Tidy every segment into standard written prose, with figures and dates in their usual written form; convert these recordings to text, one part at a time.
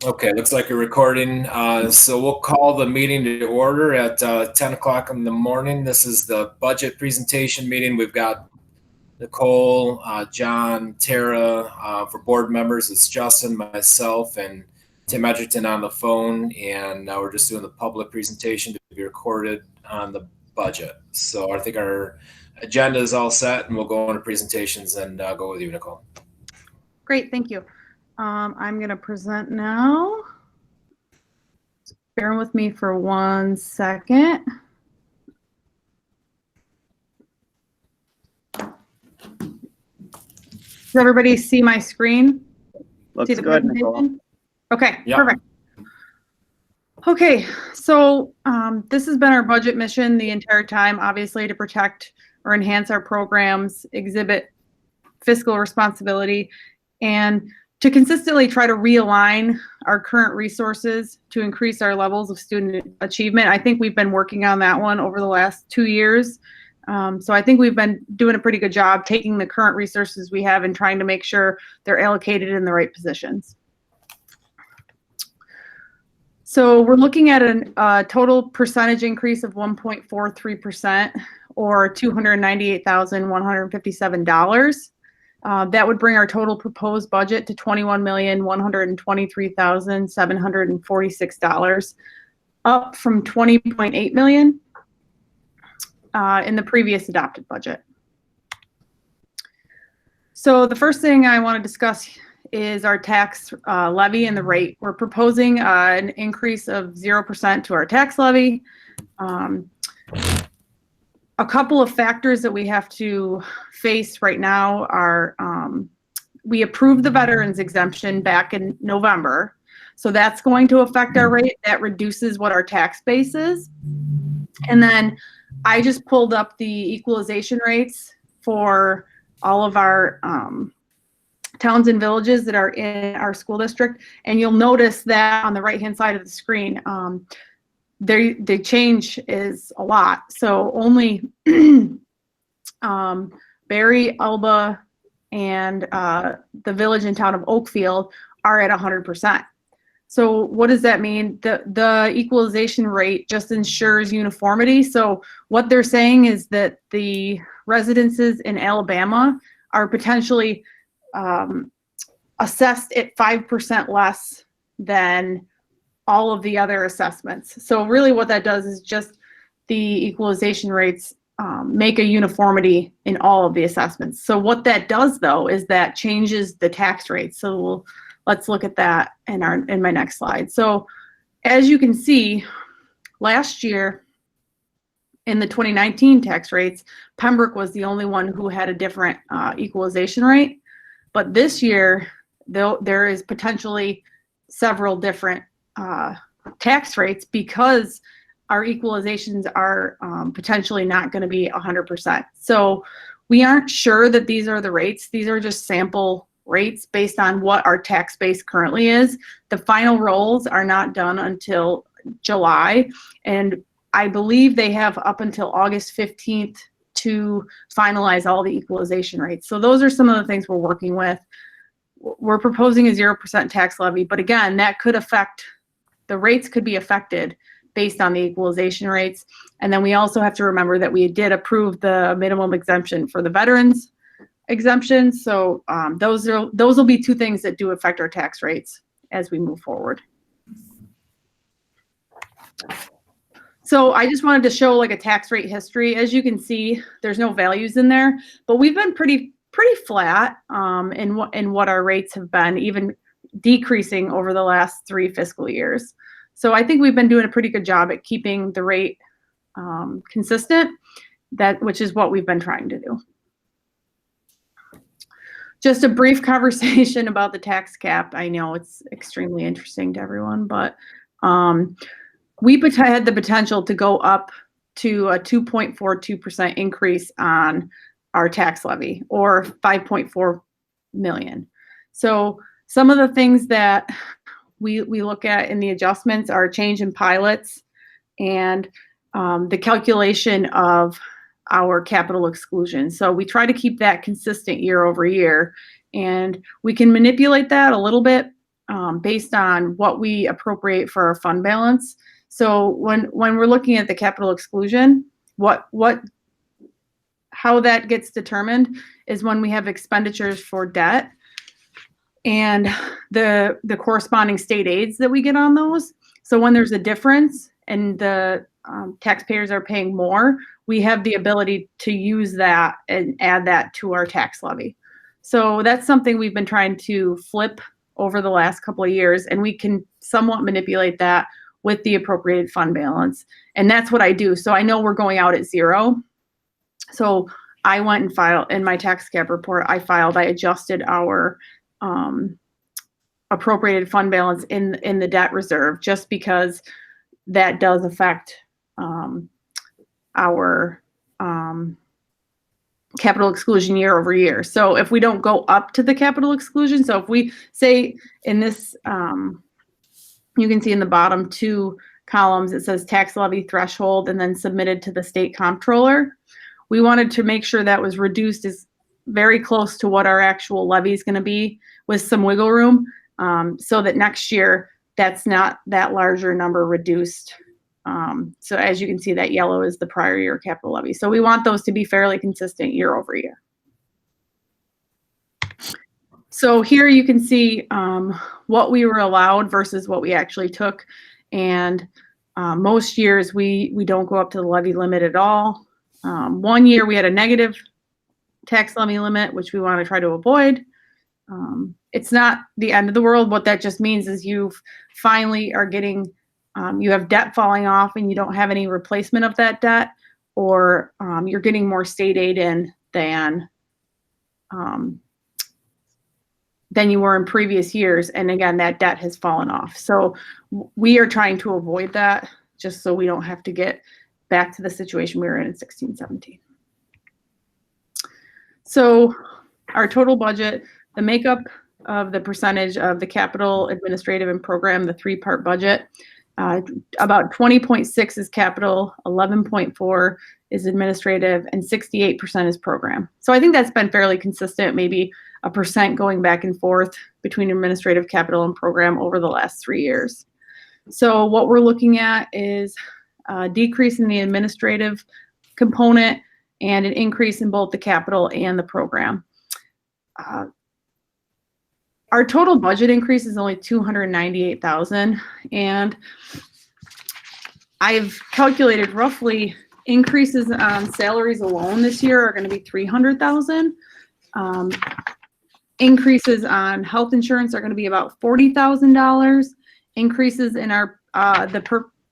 Okay, looks like you're recording. So we'll call the meeting to order at 10 o'clock in the morning. This is the budget presentation meeting. We've got Nicole, John, Tara. For board members, it's Justin, myself, and Tim Edgerton on the phone. And we're just doing the public presentation to be recorded on the budget. So I think our agenda is all set, and we'll go into presentations and go with you, Nicole. Great, thank you. I'm going to present now. Bear with me for 1 second. Does everybody see my screen? Looks good, Nicole. Okay, Yep. Perfect. Okay, so this has been our budget mission the entire time, obviously to protect or enhance our programs, exhibit fiscal responsibility, and to consistently try to realign our current resources to increase our levels of student achievement. I think we've been working on that one over the last 2 years. So I think we've been doing a pretty good job taking the current resources we have and trying to make sure they're allocated in the right positions. So we're looking at a total percentage increase of 1.43% or $298,157. That would bring our total proposed budget to $21,123,746, up from $20.8 million in the previous adopted budget. So the first thing I want to discuss is our tax levy and the rate. We're proposing an increase of 0% to our tax levy. A couple of factors that we have to face right now are we approved the veterans exemption back in November. So that's going to affect our rate. That reduces what our tax base is. And then I just pulled up the equalization rates for all of our towns and villages that are in our school district. And you'll notice that on the right-hand side of the screen, the change is a lot. So only Barry, Alba, and the village and town of Oakfield are at 100%. So what does that mean? The equalization rate just ensures uniformity. So what they're saying is that the residences in Alabama are potentially assessed at 5% less than all of the other assessments. So really what that does is just the equalization rates make a uniformity in all of the assessments. So what that does though is that changes the tax rate. So let's look at that in my next slide. So as you can see, last year in the 2019 tax rates, Pembroke was the only one who had a different equalization rate. But this year, there is potentially several different tax rates because our equalizations are potentially not going to be 100%. So we aren't sure that these are the rates. These are just sample rates based on what our tax base currently is. The final rolls are not done until July, and I believe they have up until August 15th to finalize all the equalization rates. So those are some of the things we're working with. We're proposing a 0% tax levy, but again, that could affect, the rates could be affected based on the equalization rates. And then we also have to remember that we did approve the minimum exemption for the veterans exemption. So those will be two things that do affect our tax rates as we move forward. So I just wanted to show like a tax rate history. As you can see, there's no values in there, but we've been pretty flat in what our rates have been, even decreasing over the last 3 fiscal years. So I think we've been doing a pretty good job at keeping the rate consistent, which is what we've been trying to do. Just a brief conversation about the tax cap. I know it's extremely interesting to everyone, but we had the potential to go up to a 2.42% increase on our tax levy, or 5.4 million. So some of the things that we look at in the adjustments are change in pilots and the calculation of our capital exclusion. So we try to keep that consistent year over year, and we can manipulate that a little bit based on what we appropriate for our fund balance. So when we're looking at the capital exclusion, how that gets determined is when we have expenditures for debt and the corresponding state aids that we get on those. So when there's a difference and the taxpayers are paying more, we have the ability to use that and add that to our tax levy. So that's something we've been trying to flip over the last couple of years, and we can somewhat manipulate that with the appropriated fund balance. And that's what I do. So I know we're going out at zero. So I went and filed in my tax cap report, I adjusted our appropriated fund balance in the debt reserve, just because that does affect our capital exclusion year over year. So if we don't go up to the capital exclusion, so if we say in this, you can see in the bottom two columns, it says tax levy threshold and then submitted to the state comptroller. We wanted to make sure that was reduced as very close to what our actual levy is going to be, with some wiggle room, so that next year that's not that larger number reduced. So as you can see, that yellow is the prior year capital levy. So we want those to be fairly consistent year over year. So here you can see what we were allowed versus what we actually took. And most years we don't go up to the levy limit at all. One year we had a negative tax levy limit, which we want to try to avoid. It's not the end of the world. What that just means is you finally are getting, you have debt falling off and you don't have any replacement of that debt, or you're getting more state aid in than you were in previous years. And again, that debt has fallen off. So we are trying to avoid that, just so we don't have to get back to the situation we were in 16-17. So our total budget, the makeup of the percentage of the capital, administrative, and program, the three-part budget, about 20.6 is capital, 11.4 is administrative, and 68% is program. So I think that's been fairly consistent, maybe 1% going back and forth between administrative, capital, and program over the last 3 years. So what we're looking at is a decrease in the administrative component and an increase in both the capital and the program. Our total budget increase is only $298,000, and I've calculated roughly increases on salaries alone this year are going to be $300,000. Increases on health insurance are going to be about $40,000. Increases in our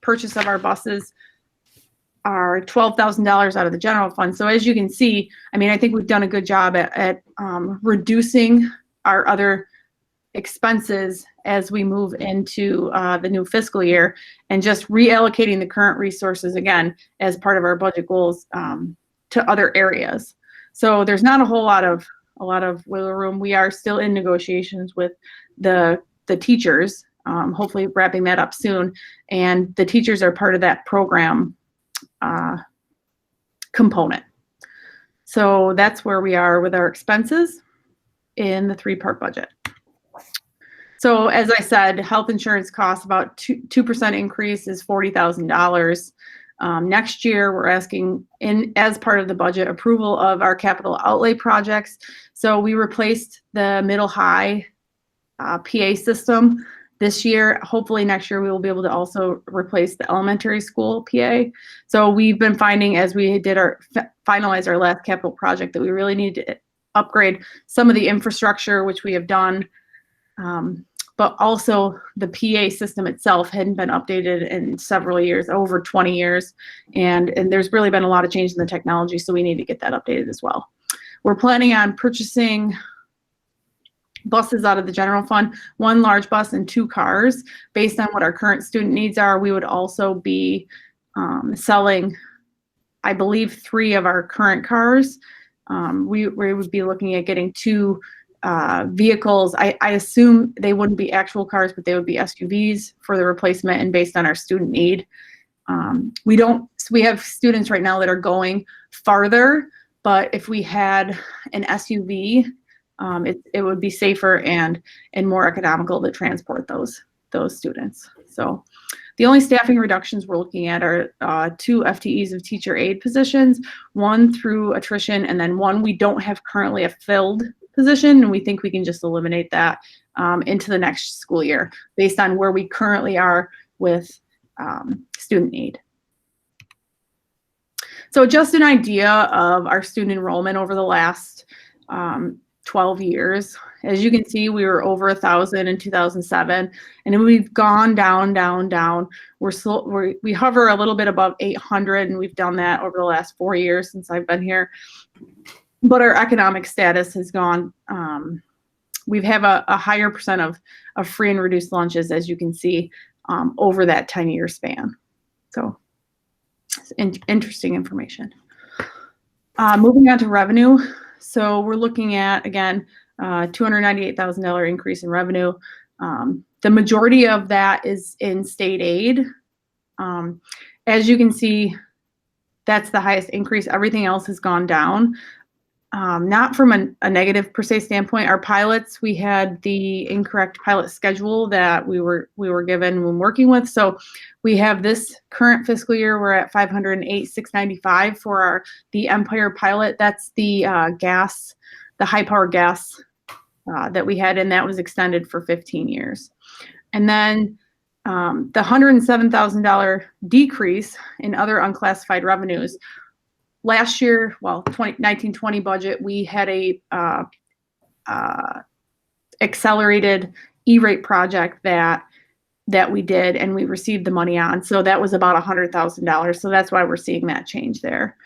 purchase of our buses are $12,000 out of the general fund. So as you can see, I mean, I think we've done a good job at reducing our other expenses as we move into the new fiscal year, and just reallocating the current resources again as part of our budget goals to other areas. So there's not a lot of wiggle room. We are still in negotiations with the teachers, hopefully wrapping that up soon, and the teachers are part of that program component. So that's where we are with our expenses in the three-part budget. So as I said, health insurance costs about 2% increase is $40,000. Next year, we're asking, as part of the budget, approval of our capital outlay projects. So we replaced the middle high PA system this year. Hopefully next year we will be able to also replace the elementary school PA. So we've been finding, as we did finalize our last capital project, that we really need to upgrade some of the infrastructure, which we have done. But also the PA system itself hadn't been updated in several years, over 20 years. And there's really been a lot of change in the technology, so we need to get that updated as well. We're planning on purchasing buses out of the general fund, 1 large bus and 2 cars. Based on what our current student needs are, we would also be selling, I believe, 3 of our current cars. We would be looking at getting 2 vehicles. I assume they wouldn't be actual cars, but they would be SUVs for the replacement, and based on our student need. We have students right now that are going farther, but if we had an SUV it would be safer and more economical to transport those students. So the only staffing reductions we're looking at are 2 FTEs of teacher aide positions, 1 through attrition, and then 1 we don't have currently a filled position, and we think we can just eliminate that into the next school year based on where we currently are with student aid. So just an idea of our student enrollment over the last 12 years. As you can see, we were over 1,000 in 2007, and then we've gone down, down, down. We hover a little bit above 800, and we've done that over the last 4 years since I've been here. But our economic status has gone. We have a higher percent of free and reduced lunches, as you can see, over that 10-year span. So it's interesting information. Moving on to revenue. So we're looking at, again, $298,000 increase in revenue. The majority of that is in state aid. As you can see, that's the highest increase. Everything else has gone down. Not from a negative per se standpoint. Our pilots, we had the incorrect pilot schedule that we were given when working with. So we have this current fiscal year, we're at $508,695 for the Empire pilot. That's the gas, the high power gas that we had, and that was extended for 15 years. And then the $107,000 decrease in other unclassified revenues. Last year, well, 19-20 budget, we had a accelerated E-rate project that we did, and we received the money on. So that was about $100,000. So that's why we're seeing that change there.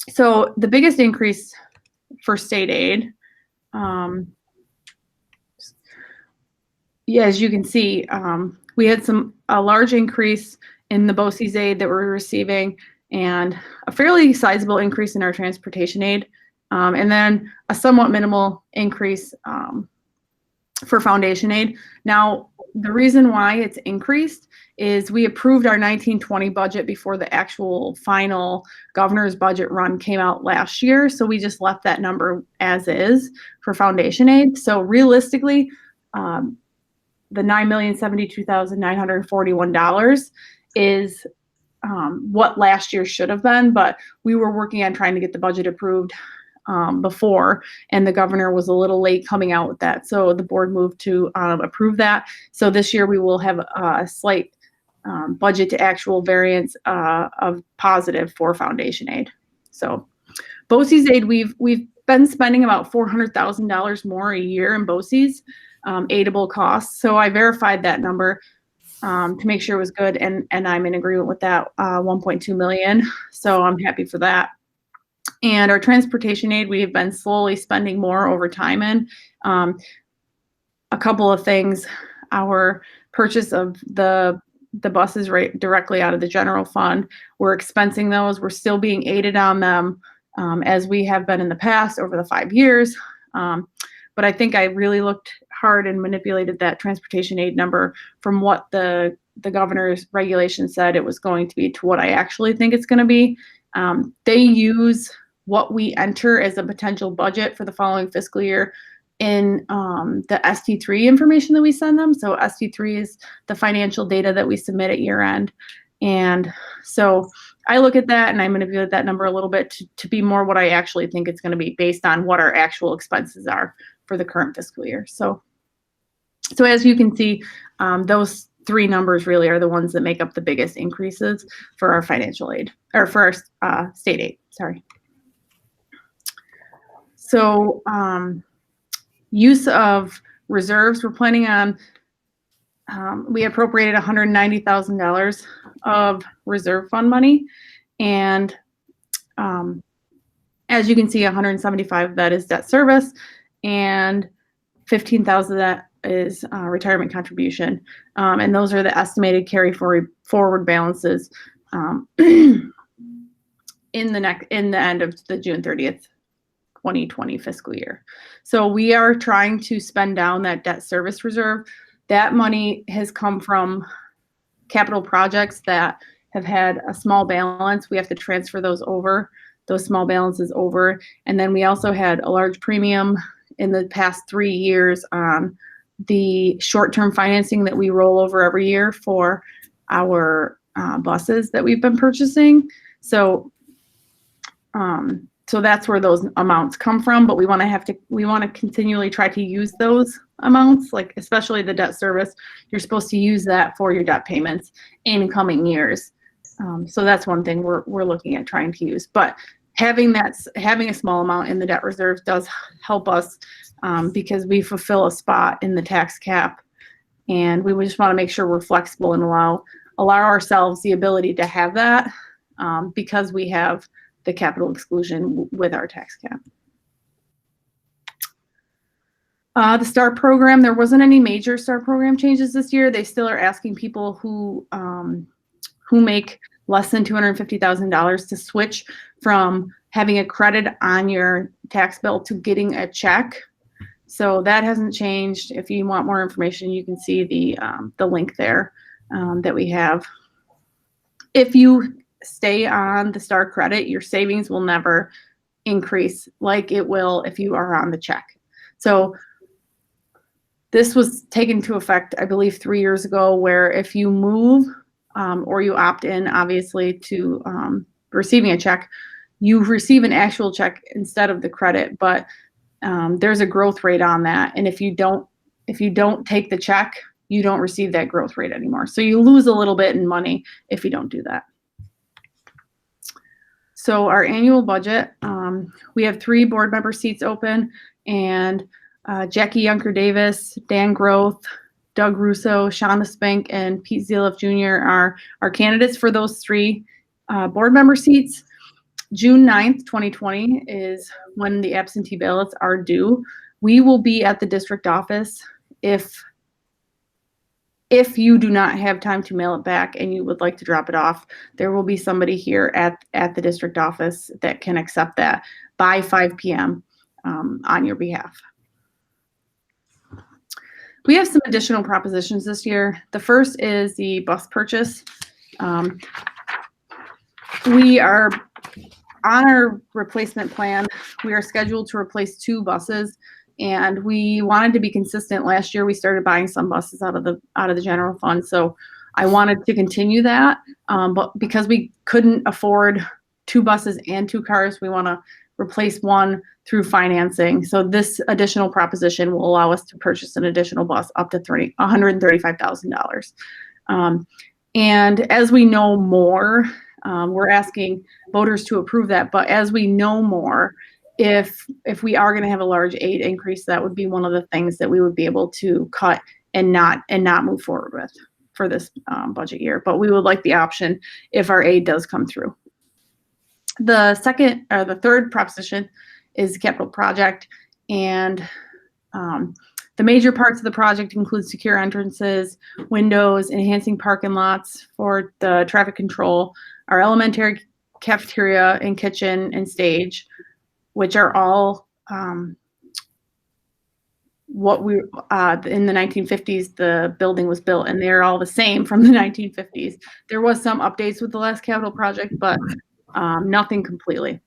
So the biggest increase for state aid, yeah, as you can see, we had a large increase in the BOCES aid that we're receiving, and a fairly sizable increase in our transportation aid, and then a somewhat minimal increase for foundation aid. Now, the reason why it's increased is we approved our 19-20 budget before the actual final governor's budget run came out last year, so we just left that number as is for foundation aid. So realistically, the $9,072,941 is what last year should have been, but we were working on trying to get the budget approved before, and the governor was a little late coming out with that. So the board moved to approve that. So this year we will have a slight budget to actual variance of positive for foundation aid. So BOCES aid, we've been spending about $400,000 more a year in BOCES aidable costs. So I verified that number to make sure it was good, and I'm in agreement with that 1.2 million. So I'm happy for that. And our transportation aid, we have been slowly spending more over time in. A couple of things, our purchase of the buses right directly out of the general fund, we're expensing those. We're still being aided on them as we have been in the past over the 5 years. But I think I really looked hard and manipulated that transportation aid number from what the governor's regulation said it was going to be to what I actually think it's going to be. They use what we enter as a potential budget for the following fiscal year in the ST3 information that we send them. So ST3 is the financial data that we submit at year end. And so I look at that and I manipulate that number a little bit to be more what I actually think it's going to be based on what our actual expenses are for the current fiscal year. So as you can see, those 3 numbers really are the ones that make up the biggest increases for our financial aid, or for our state aid, sorry. So use of reserves, we're planning on, we appropriated $190,000 of reserve fund money, and as you can see, 175 of that is debt service, and 15,000 of that is retirement contribution, and those are the estimated carry forward balances in the end of the June 30th 2020 fiscal year. So we are trying to spend down that debt service reserve. That money has come from capital projects that have had a small balance. We have to transfer those small balances over, and then we also had a large premium in the past 3 years on the short-term financing that we roll over every year for our buses that we've been purchasing. So that's where those amounts come from, but we want to continually try to use those amounts, like especially the debt service. You're supposed to use that for your debt payments in coming years. So that's one thing we're looking at trying to use. But having a small amount in the debt reserve does help us because we fulfill a spot in the tax cap, and we just want to make sure we're flexible and allow ourselves the ability to have that because we have the capital exclusion with our tax cap. The STAR program, there wasn't any major STAR program changes this year. They still are asking people who make less than $250,000 to switch from having a credit on your tax bill to getting a check. So that hasn't changed. If you want more information, you can see the link there that we have. If you stay on the STAR credit, your savings will never increase like it will if you are on the check. So this was taken into effect, I believe, 3 years ago, where if you move or you opt in, obviously, to receiving a check, you receive an actual check instead of the credit, but there's a growth rate on that. And if you don't take the check, you don't receive that growth rate anymore. So you lose a little bit in money if you don't do that. So our annual budget, we have 3 board member seats open, and Jackie Yunker Davis, Dan Groth, Doug Russo, Shonda Spink, and Pete Zeliff Jr. are our candidates for those 3 board member seats. June 9th, 2020 is when the absentee ballots are due. We will be at the district office if you do not have time to mail it back and you would like to drop it off. There will be somebody here at the district office that can accept that by 5 p.m. On your behalf. We have some additional propositions this year. The first is the bus purchase. We are on our replacement plan. We are scheduled to replace 2 buses, and we wanted to be consistent. Last year, we started buying some buses out of the general fund, so I wanted to continue that. But because we couldn't afford 2 buses and 2 cars, we want to replace one through financing. So this additional proposition will allow us to purchase an additional bus up to $135,000. And as we know more, we're asking voters to approve that. But as we know more, if we are going to have a large aid increase, that would be one of the things that we would be able to cut and not move forward with for this budget year. But we would like the option if our aid does come through. The third proposition is capital project, and the major parts of the project include secure entrances, windows, enhancing parking lots for the traffic control, our elementary cafeteria and kitchen and stage, which are all what we in the 1950s the building was built, and they're all the same from the 1950s. There was some updates with the last capital project, but nothing completely.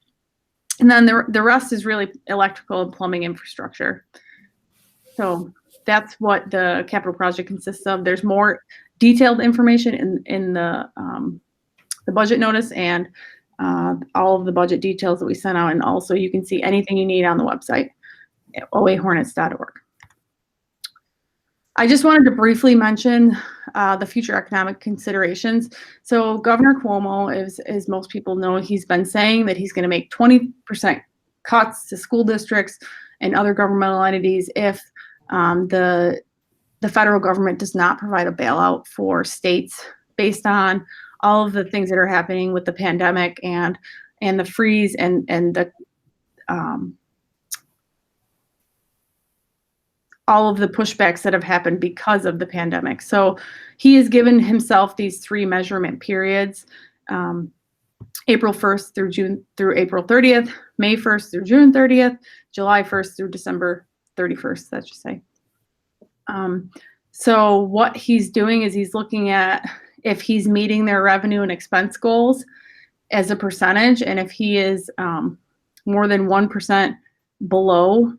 And then the rest is really electrical and plumbing infrastructure. So that's what the capital project consists of. There's more detailed information in the budget notice and all of the budget details that we sent out. And also you can see anything you need on the website at oahornets.org. I just wanted to briefly mention the future economic considerations. So Governor Cuomo, as most people know, he's been saying that he's going to make 20% cuts to school districts and other governmental entities if the federal government does not provide a bailout for states based on all of the things that are happening with the pandemic and the freeze and the all of the pushbacks that have happened because of the pandemic. So he has given himself these 3 measurement periods, April 1st through April 30th, May 1st through June 30th, July 1st through December 31st, that should say. So what he's doing is he's looking at if he's meeting their revenue and expense goals as a percentage, and if he is more than 1% below,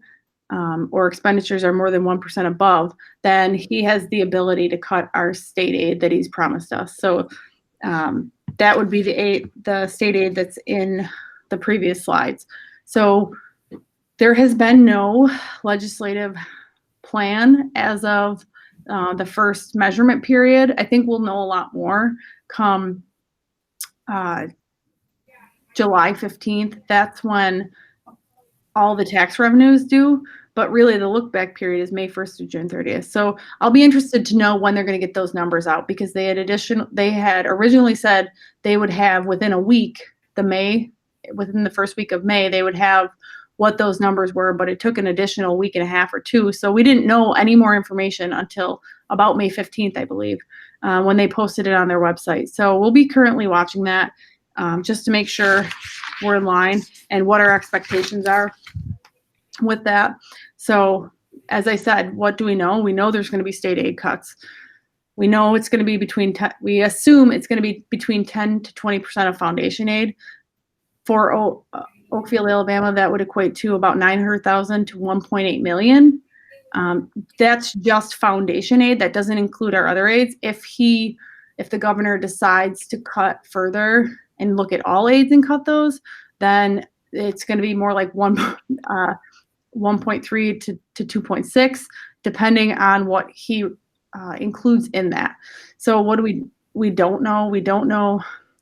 or expenditures are more than 1% above, then he has the ability to cut our state aid that he's promised us. So that would be the state aid that's in the previous slides. So there has been no legislative plan as of the first measurement period. I think we'll know a lot more come July 15th. That's when all the tax revenues due, but really the look back period is May 1st to June 30th. So I'll be interested to know when they're going to get those numbers out, because they had originally said they would have within a week, within the first week of May, they would have what those numbers were, but it took an additional week and a half or two. So we didn't know any more information until about May 15th, I believe, when they posted it on their website. So we'll be currently watching that just to make sure we're in line and what our expectations are with that. So as I said, what do we know? We know there's going to be state aid cuts. We know it's going to be we assume it's going to be between 10 to 20% of foundation aid. For Oakfield-Alabama, that would equate to about $900,000 to $1.8 million. That's just foundation aid. That doesn't include our other aids. If the governor decides to cut further and look at all aids and cut those, then it's going to be more like 1.3 to 2.6, depending on what he includes in that. So what do we don't know? We don't know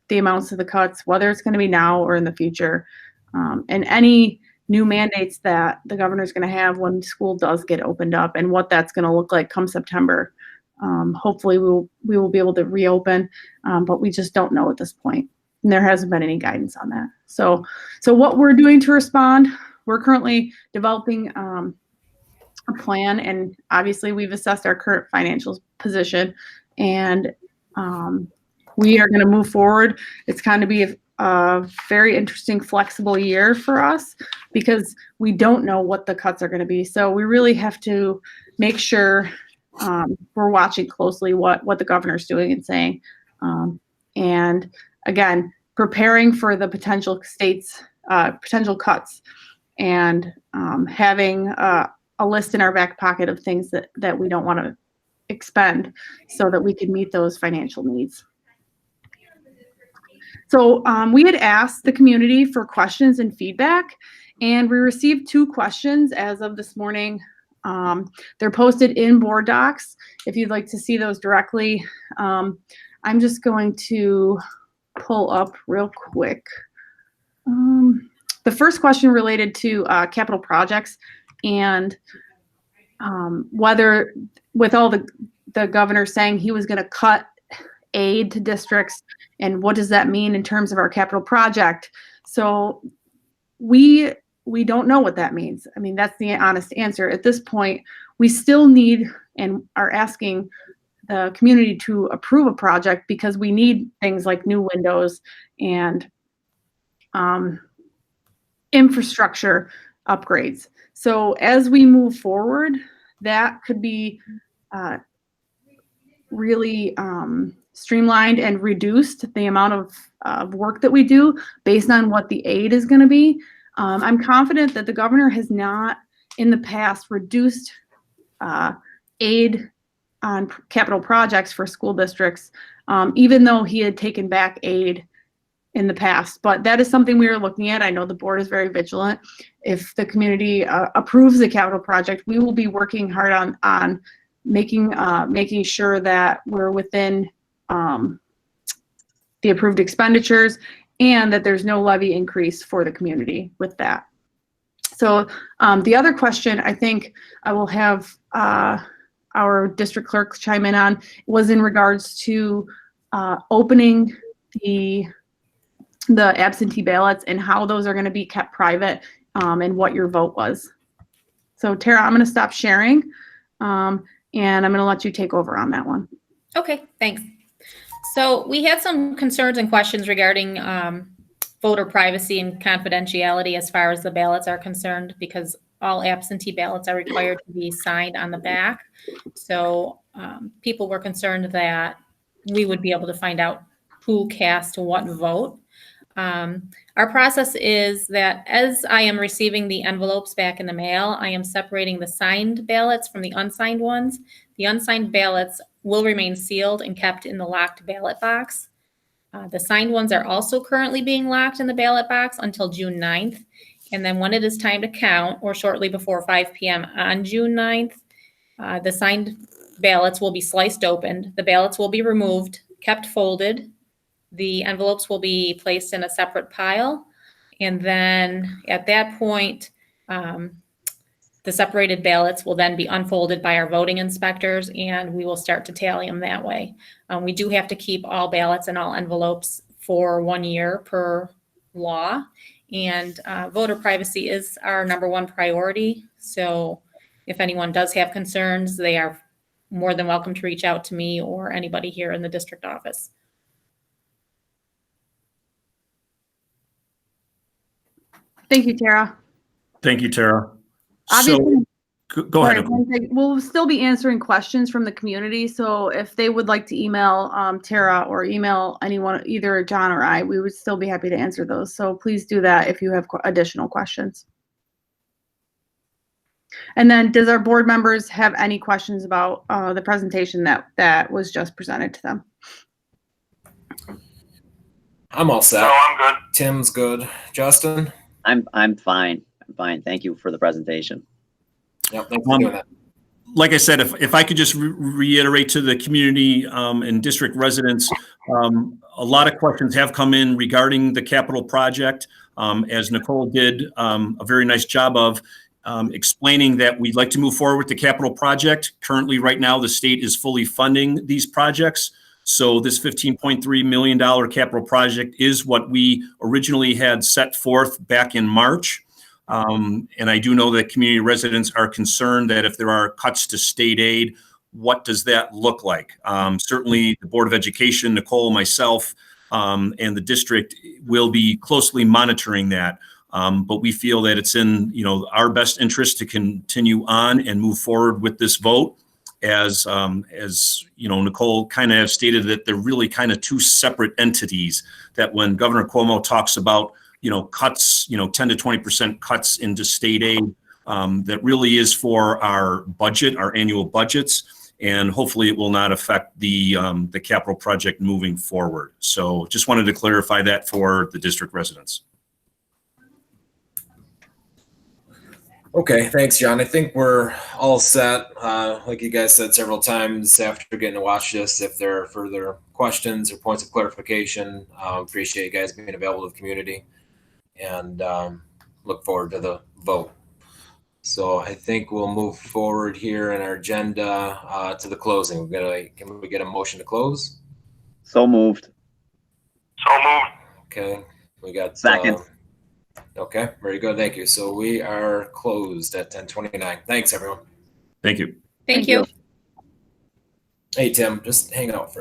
the amounts of the cuts, whether it's going to be now or in the future, and any new mandates that the governor is going to have when school does get opened up, and what that's going to look like come September. Hopefully we will be able to reopen, but we just don't know at this point. And there hasn't been any guidance on that. So what we're doing to respond, we're currently developing a plan, and obviously we've assessed our current financial position, and we are going to move forward. It's going to be a very interesting, flexible year for us because we don't know what the cuts are going to be. So we really have to make sure we're watching closely what the governor's doing and saying. And again, preparing for the potential cuts, and having a list in our back pocket of things that we don't want to expend so that we can meet those financial needs. So we had asked the community for questions and feedback, and we received 2 questions as of this morning. They're posted in board docs if you'd like to see those directly. I'm just going to pull up real quick. The first question related to capital projects, and whether, with all the governor saying he was going to cut aid to districts, and what does that mean in terms of our capital project? So we don't know what that means. I mean, that's the honest answer. At this point, we still need and are asking the community to approve a project because we need things like new windows and infrastructure upgrades. So as we move forward, that could be really streamlined and reduced, the amount of work that we do based on what the aid is going to be. I'm confident that the governor has not in the past reduced aid on capital projects for school districts, even though he had taken back aid in the past. But that is something we are looking at. I know the board is very vigilant. If the community approves the capital project, we will be working hard on making sure that we're within the approved expenditures, and that there's no levy increase for the community with that. So the other question I think I will have our district clerk chime in on was in regards to opening the absentee ballots and how those are going to be kept private, and what your vote was. So Tara, I'm going to stop sharing, and I'm going to let you take over on that one. Okay, thanks. So we had some concerns and questions regarding voter privacy and confidentiality as far as the ballots are concerned, because all absentee ballots are required to be signed on the back. So people were concerned that we would be able to find out who cast what vote. Our process is that as I am receiving the envelopes back in the mail, I am separating the signed ballots from the unsigned ones. The unsigned ballots will remain sealed and kept in the locked ballot box. The signed ones are also currently being locked in the ballot box until June 9th. And then when it is time to count, or shortly before 5 p.m. on June 9th, the signed ballots will be sliced open. The ballots will be removed, kept folded. The envelopes will be placed in a separate pile. And then at that point, the separated ballots will then be unfolded by our voting inspectors, and we will start to tally them that way. We do have to keep all ballots and all envelopes for 1 year per law. And voter privacy is our #1 priority. So if anyone does have concerns, they are more than welcome to reach out to me or anybody here in the district office. Thank you, Tara. Thank you, Tara. Obviously, Go ahead. We'll still be answering questions from the community. So if they would like to email Tara or email anyone, either John or I, we would still be happy to answer those. So please do that if you have additional questions. And then does our board members have any questions about the presentation that was just presented to them? I'm all set. No, I'm good. Tim's good. Justin? I'm fine. I'm fine. Thank you for the presentation. Yep, thanks for doing that. Like I said, if I could just reiterate to the community and district residents, a lot of questions have come in regarding the capital project, as Nicole did a very nice job of explaining that we'd like to move forward with the capital project. Currently, right now, the state is fully funding these projects. So this $15.3 million capital project is what we originally had set forth back in March. And I do know that community residents are concerned that if there are cuts to state aid, what does that look like? Certainly the Board of Education, Nicole, myself, and the district will be closely monitoring that. But we feel that it's in our best interest to continue on and move forward with this vote. As Nicole kind of stated, that they're really kind of two separate entities, that when Governor Cuomo talks about cuts, 10 to 20% cuts into state aid, that really is for our budget, our annual budgets, and hopefully it will not affect the capital project moving forward. So just wanted to clarify that for the district residents. Okay, thanks, John. I think we're all set. Like you guys said several times after getting to watch this, if there are further questions or points of clarification, appreciate you guys being available to the community, and look forward to the vote. So I think we'll move forward here in our agenda to the closing. Can we get a motion to close? So moved. So moved. Okay, we got Second. Okay, very good. Thank you. So we are closed at 10:29. Thanks, everyone. Thank you. Thank you. Hey, Tim, just hang out for